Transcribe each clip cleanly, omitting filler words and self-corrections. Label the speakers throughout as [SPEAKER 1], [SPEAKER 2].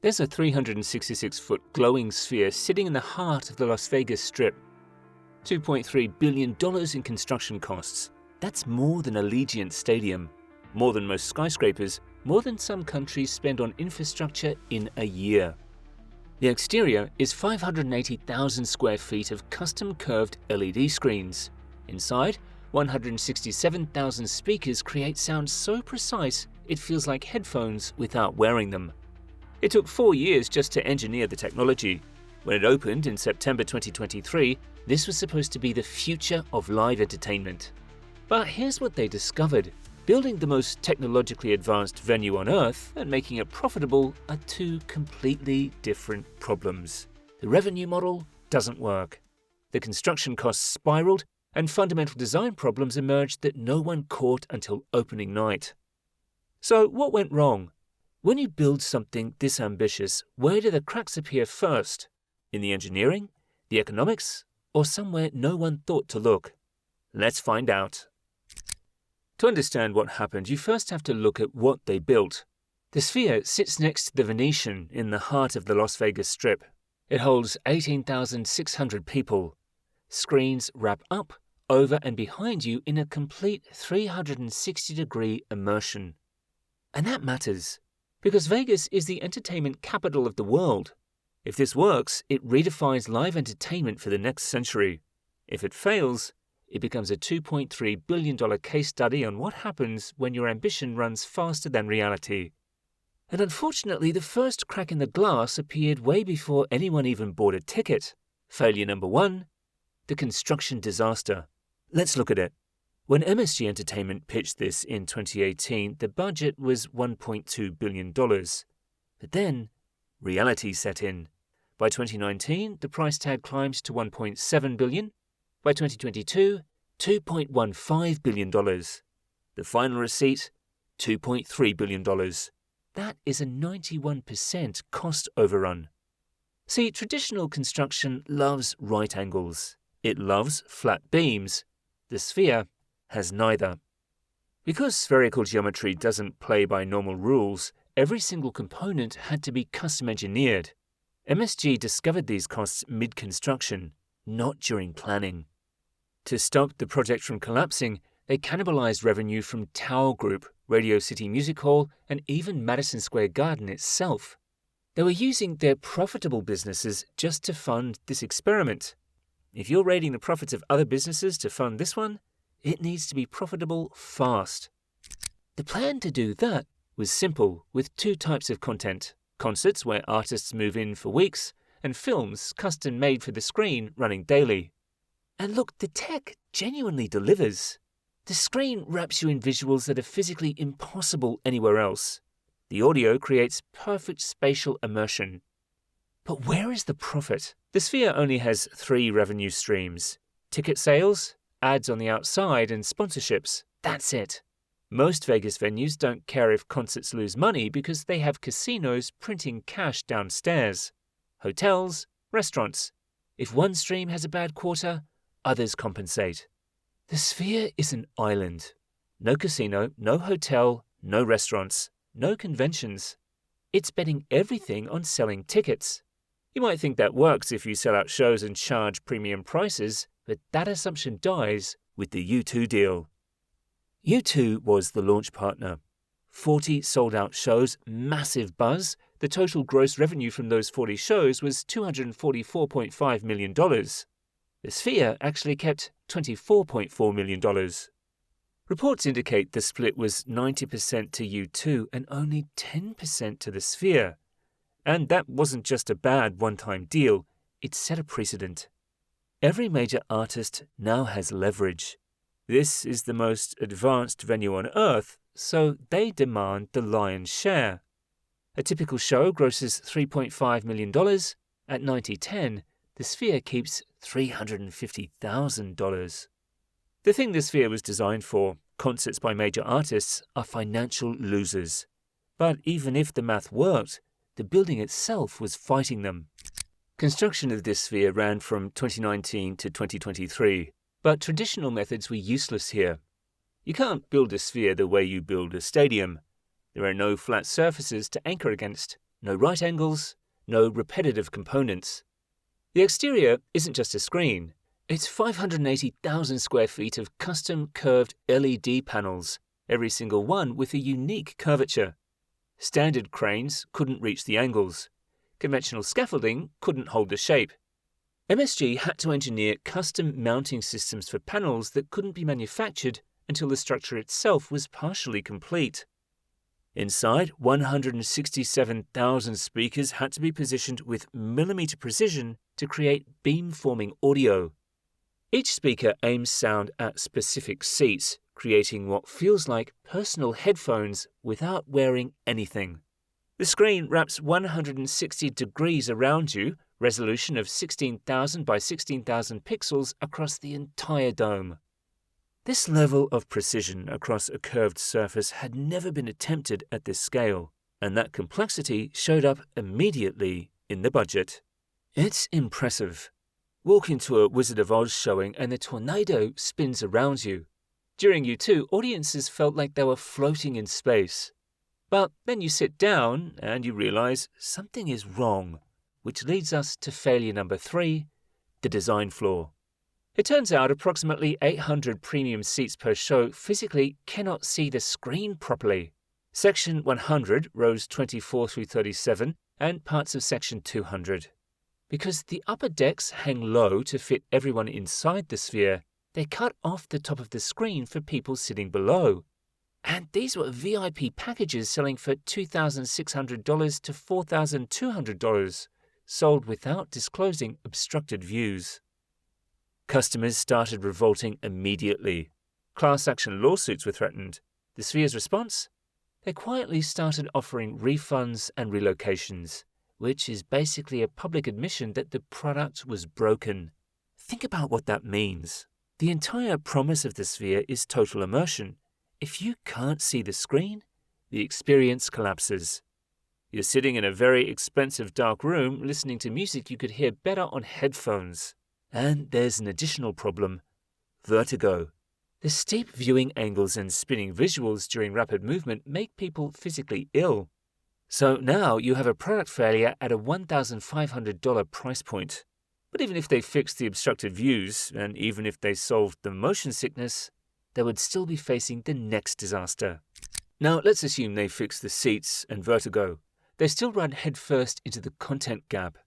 [SPEAKER 1] There's a 366-foot glowing sphere sitting in the heart of the Las Vegas Strip. $2.3 billion in construction costs. That's more than Allegiant Stadium, more than most skyscrapers, more than some countries spend on infrastructure in a year. The exterior is 580,000 square feet of custom curved LED screens. Inside, 167,000 speakers create sound so precise it feels like headphones without wearing them. It took 4 years just to engineer the technology. When it opened in September 2023, this was supposed to be the future of live entertainment. But here's what they discovered. Building the most technologically advanced venue on Earth and making it profitable are two completely different problems. The revenue model doesn't work. The construction costs spiraled, and fundamental design problems emerged that no one caught until opening night. So what went wrong? When you build something this ambitious, where do the cracks appear first? In the engineering, the economics, or somewhere no one thought to look? Let's find out. To understand what happened, you first have to look at what they built. The Sphere sits next to the Venetian in the heart of the Las Vegas Strip. It holds 18,600 people. Screens wrap up, over and behind you in a complete 360-degree immersion. And that matters, because Vegas is the entertainment capital of the world. If this works, it redefines live entertainment for the next century. If it fails, it becomes a $2.3 billion case study on what happens when your ambition runs faster than reality. And unfortunately, the first crack in the glass appeared way before anyone even bought a ticket. Failure number 1, the construction disaster. Let's look at it. When MSG Entertainment pitched this in 2018, the budget was $1.2 billion. But then, reality set in. By 2019, the price tag climbed to $1.7 billion. By 2022, $2.15 billion. The final receipt, $2.3 billion. That is a 91% cost overrun. See, traditional construction loves right angles. It loves flat beams. The Sphere has neither. Because spherical geometry doesn't play by normal rules, every single component had to be custom engineered. MSG discovered these costs mid-construction, not during planning. To stop the project from collapsing, they cannibalized revenue from Tower Group, Radio City Music Hall, and even Madison Square Garden itself. They were using their profitable businesses just to fund this experiment. If you're raiding the profits of other businesses to fund this one, it needs to be profitable fast. The plan to do that was simple, with two types of content: concerts where artists move in for weeks, and films custom made for the screen running daily. And look, the tech genuinely delivers. The screen wraps you in visuals that are physically impossible anywhere else. The audio creates perfect spatial immersion. But where is the profit? The Sphere only has 3 revenue streams: ticket sales, ads on the outside, and sponsorships. That's it. Most Vegas venues don't care if concerts lose money because they have casinos printing cash downstairs. Hotels, restaurants. If one stream has a bad quarter, others compensate. The Sphere is an island. No casino, no hotel, no restaurants, no conventions. It's betting everything on selling tickets. You might think that works if you sell out shows and charge premium prices, but that assumption dies with the U2 deal. U2 was the launch partner. 40 sold-out shows, massive buzz. The total gross revenue from those 40 shows was $244.5 million. The Sphere actually kept $24.4 million. Reports indicate the split was 90% to U2 and only 10% to the Sphere. And that wasn't just a bad one-time deal, it set a precedent. Every major artist now has leverage. This is the most advanced venue on Earth, so they demand the lion's share. A typical show grosses $3.5 million. At 90/10, the Sphere keeps $350,000. The thing the Sphere was designed for, concerts by major artists, are financial losers. But even if the math worked, the building itself was fighting them. Construction of this Sphere ran from 2019 to 2023, but traditional methods were useless here. You can't build a Sphere the way you build a stadium. There are no flat surfaces to anchor against. no right angles, no repetitive components. The exterior isn't just a screen. It's 580,000 square feet of custom curved LED panels, every single one with a unique curvature. Standard cranes couldn't reach the angles. Conventional scaffolding couldn't hold the shape. MSG had to engineer custom mounting systems for panels that couldn't be manufactured until the structure itself was partially complete. Inside, 167,000 speakers had to be positioned with millimeter precision to create beam-forming audio. Each speaker aims sound at specific seats, creating what feels like personal headphones without wearing anything. The screen wraps 160 degrees around you, resolution of 16,000 by 16,000 pixels across the entire dome. This level of precision across a curved surface had never been attempted at this scale, and that complexity showed up immediately in the budget. It's impressive. Walk into a Wizard of Oz showing and the tornado spins around you. During U2, audiences felt like they were floating in space. But then you sit down and you realize something is wrong, which leads us to failure number 3, the design flaw. It turns out approximately 800 premium seats per show physically cannot see the screen properly. Section 100, rows 24 through 37, and parts of Section 200. Because the upper decks hang low to fit everyone inside the sphere, they cut off the top of the screen for people sitting below. And these were VIP packages selling for $2,600 to $4,200, sold without disclosing obstructed views. Customers started revolting immediately. Class action lawsuits were threatened. The Sphere's response? They quietly started offering refunds and relocations, which is basically a public admission that the product was broken. Think about what that means. The entire promise of the Sphere is total immersion. If you can't see the screen, the experience collapses. You're sitting in a very expensive dark room listening to music you could hear better on headphones. And there's an additional problem: vertigo. The steep viewing angles and spinning visuals during rapid movement make people physically ill. So now you have a product failure at a $1,500 price point. But even if they fixed the obstructed views, and even if they solved the motion sickness, they would still be facing the next disaster. Now let's assume they fixed the seats and vertigo. They still run headfirst into the content gap.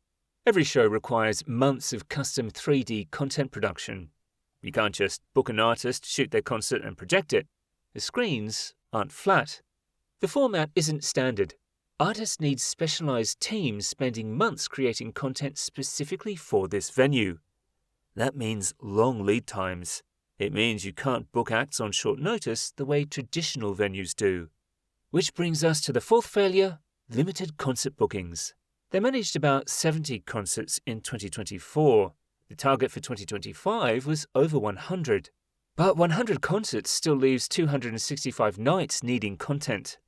[SPEAKER 1] Every show requires months of custom 3D content production. You can't just book an artist, shoot their concert, and project it. The screens aren't flat. The format isn't standard. Artists need specialized teams spending months creating content specifically for this venue. That means long lead times. It means you can't book acts on short notice the way traditional venues do. Which brings us to the fourth failure: limited concert bookings. They managed about 70 concerts in 2024. The target for 2025 was over 100. But 100 concerts still leaves 265 nights needing content.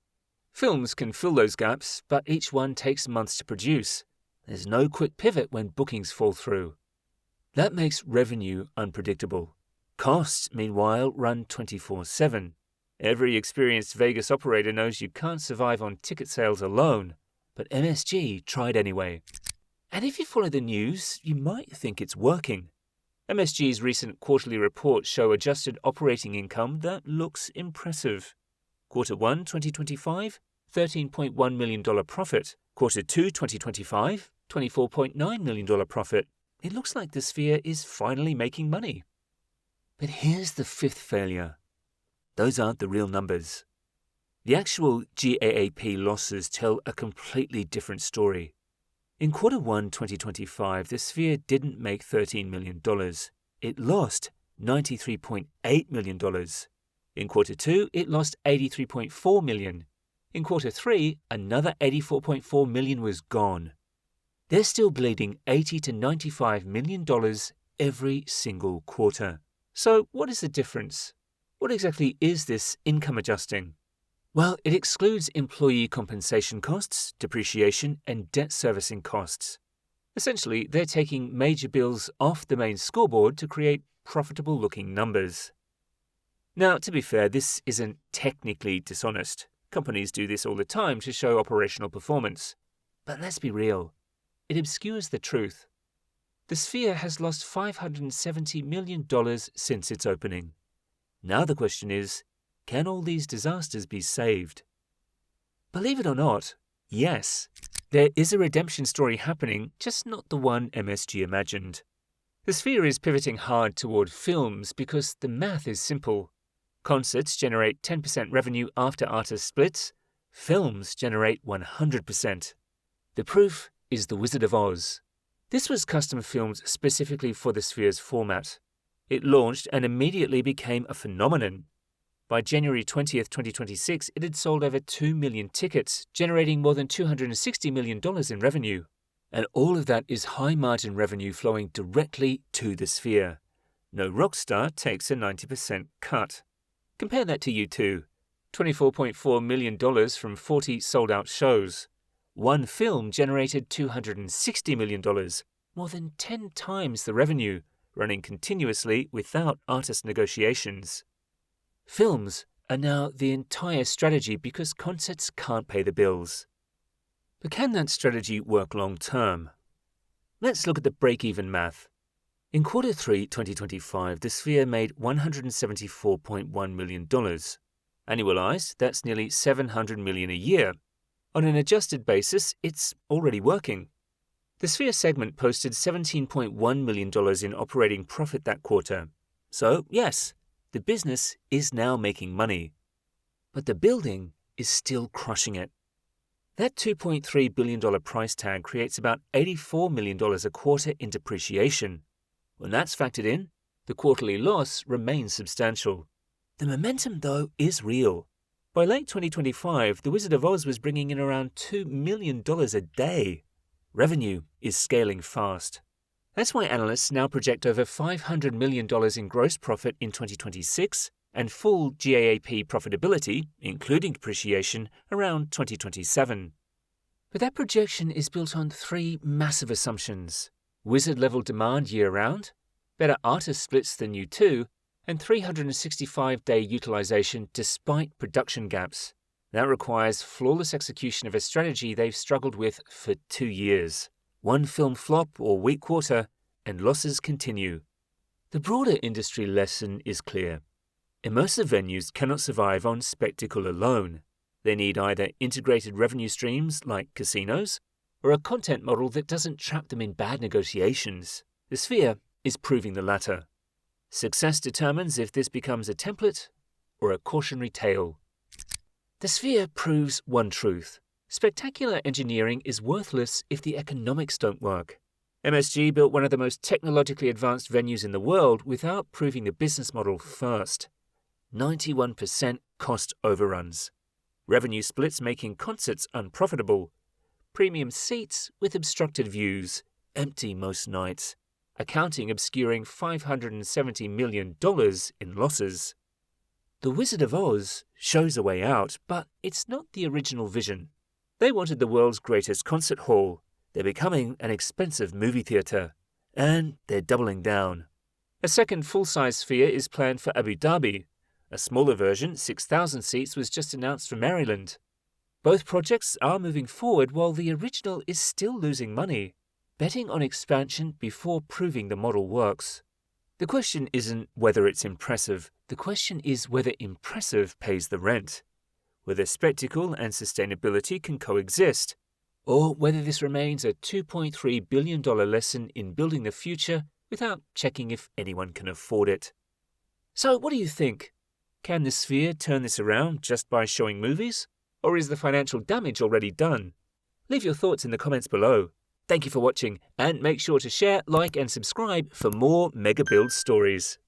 [SPEAKER 1] Films can fill those gaps, but each one takes months to produce. There's no quick pivot when bookings fall through. That makes revenue unpredictable. Costs, meanwhile, run 24/7. Every experienced Vegas operator knows you can't survive on ticket sales alone. But MSG tried anyway. And if you follow the news, you might think it's working. MSG's recent quarterly reports show adjusted operating income that looks impressive. Quarter 1 2025, $13.1 million profit. Quarter 2 2025, $24.9 million profit. It looks like the Sphere is finally making money. But here's the fifth failure. Those aren't the real numbers. The actual GAAP losses tell a completely different story. In Quarter 1 2025, the Sphere didn't make $13 million. It lost $93.8 million. In Quarter 2, it lost $83.4 million. In Quarter 3, another $84.4 million was gone. They're still bleeding $80 to $95 million every single quarter. So what is the difference? What exactly is this income adjusting? Well, it excludes employee compensation costs, depreciation, and debt servicing costs. Essentially, they're taking major bills off the main scoreboard to create profitable-looking numbers. Now, to be fair, this isn't technically dishonest. Companies do this all the time to show operational performance. But let's be real, it obscures the truth. The sphere has lost $570 million since its opening. Now the question is, can all these disasters be saved? Believe it or not, yes. There is a redemption story happening, just not the one MSG imagined. The sphere is pivoting hard toward films because the math is simple. Concerts generate 10% revenue after artist splits. Films generate 100%. The proof is The Wizard of Oz. This was custom filmed specifically for the sphere's format. It launched and immediately became a phenomenon. By January 20th, 2026, it had sold over 2 million tickets, generating more than $260 million in revenue. And all of that is high-margin revenue flowing directly to the sphere. No rock star takes a 90% cut. Compare that to U2, $24.4 million from 40 sold-out shows. One film generated $260 million, more than 10 times the revenue, running continuously without artist negotiations. Films are now the entire strategy because concerts can't pay the bills. But can that strategy work long-term? Let's look at the break-even math. In Q3 2025, the sphere made $174.1 million. Annualized, that's nearly $700 million a year. On an adjusted basis, it's already working. The sphere segment posted $17.1 million in operating profit that quarter. So, yes, the business is now making money. But the building is still crushing it. That $2.3 billion price tag creates about $84 million a quarter in depreciation. When that's factored in, the quarterly loss remains substantial. The momentum, though, is real. By late 2025, The Wizard of Oz was bringing in around $2 million a day. Revenue is scaling fast. That's why analysts now project over $500 million in gross profit in 2026 and full GAAP profitability, including depreciation, around 2027. But that projection is built on three massive assumptions: Wizard-level demand year-round, better artist splits than U2, and 365-day utilization despite production gaps. That requires flawless execution of a strategy they've struggled with for 2 years. One film flop or weak quarter, and losses continue. The broader industry lesson is clear. Immersive venues cannot survive on spectacle alone. They need either integrated revenue streams like casinos, or a content model that doesn't trap them in bad negotiations. The sphere is proving the latter. Success determines if this becomes a template or a cautionary tale. The sphere proves one truth: spectacular engineering is worthless if the economics don't work. MSG built one of the most technologically advanced venues in the world without proving the business model first. 91% cost overruns. Revenue splits making concerts unprofitable. Premium seats with obstructed views, empty most nights. Accounting obscuring $570 million in losses. The Wizard of Oz shows a way out, but it's not the original vision. They wanted the world's greatest concert hall. They're becoming an expensive movie theater. And they're doubling down. A second full-size sphere is planned for Abu Dhabi. A smaller version, 6,000 seats, was just announced for Maryland. Both projects are moving forward while the original is still losing money. Betting on expansion before proving the model works. The question isn't whether it's impressive. The question is whether impressive pays the rent. Whether spectacle and sustainability can coexist. Or whether this remains a $2.3 billion lesson in building the future without checking if anyone can afford it. So what do you think? Can the sphere turn this around just by showing movies? Or is the financial damage already done? Leave your thoughts in the comments below. Thank you for watching, and make sure to share, like, and subscribe for more Mega Build stories.